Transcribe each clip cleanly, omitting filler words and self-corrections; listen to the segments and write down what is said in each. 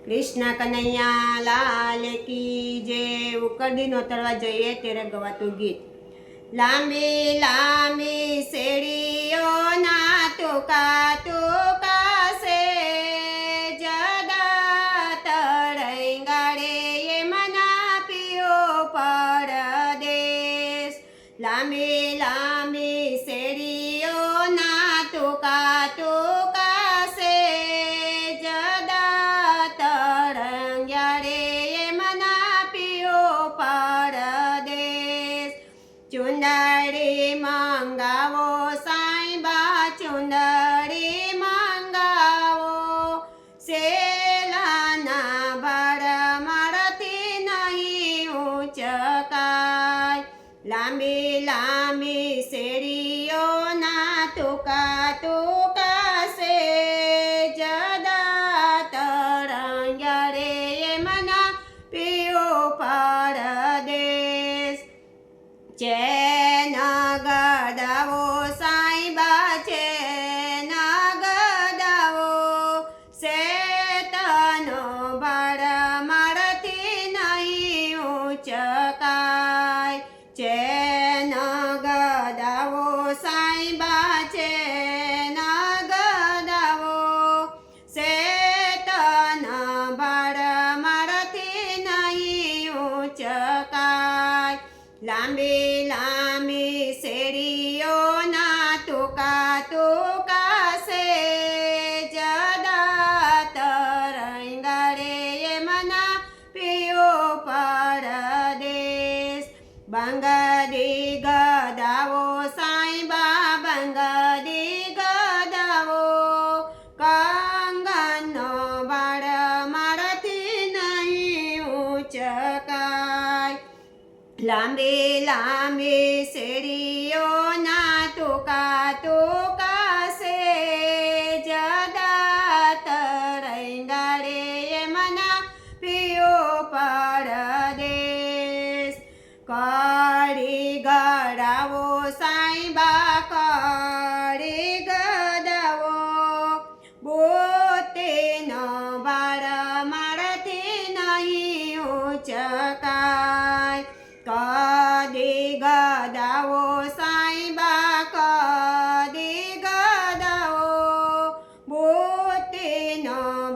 कृष्ण कन्हैया लाल की जय। उकरडी नो तरवा जइए तेरे गवातुं गीत। लांबी लांबी सेड़ीओ ना टूका टूका से जदा तड़ंगाड़े ये मना पियो परदेश। लांबी लांबी सेड़ीओ ना टूका टूका से जदा तड़ंगाड़े ये मना पियो परदेश। चुंदड़ी मंगावो साईबा चुंदड़ी मंगावो सेलाना बड़ मरती नहीं ऊंचकाय। लांबी लांबी सेड़ीओ ना टूका टूका से जदा तरंगाड़े ये मना पियो परदेश। चैन गदावो साईबा चैन गदावो सेतनो बड़ मरती नहीं ऊंचकाय। चैन गदावो साईबा चैन गदावो सेतनो बड़ मरती नहीं ऊंचकाय। लांबी लांबी सेड़ीओ ना टूका टूका से जदा तरंगाड़े ये मना पियो परदेश। बंगदी गदावो साईबा बंगदी गदावो कंगनो बड़ मरती नहीं ऊंचकाय। लांबी लांबी सेड़ीओ ना टूका टूका से जदा तरंगाड़े ये मना पियो परदेश। कड़ी गड़ावो साईबा कड़ी गड़ावो बोते न बड़ मरती नहीं ऊंचकाय। कदी गदावो साईबा कदी गदावो बोते न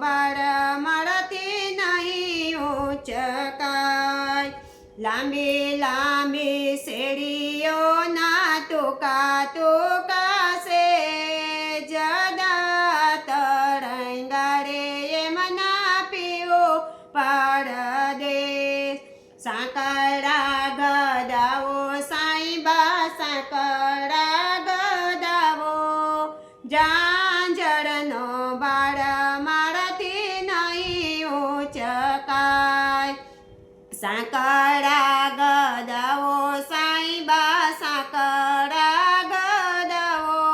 बड़ मरती नहीं ऊंचकाय। लांबी लांबी सेड़ीओ ना टूका टूका से जदा तरंगाड़े ये मना पियो परदेश। साकड़ा गदावो साईबा साकड़ा गदावो जांजरनो बड़ मरती नहीं ऊंचकाय। साकड़ा गदावो साईबा साकड़ा गदावो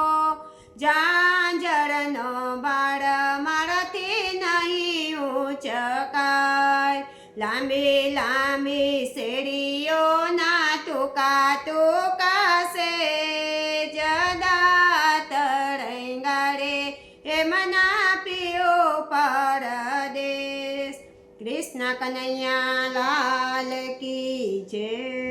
जांजरनो बड़ मरती नहीं ऊंचकाय। लांबी लांबी सेड़ीओ ना टूका टूका से जदा तरंगाड़े ये मना पियो परदेश। कृष्ण कन्हैया लाल की जय।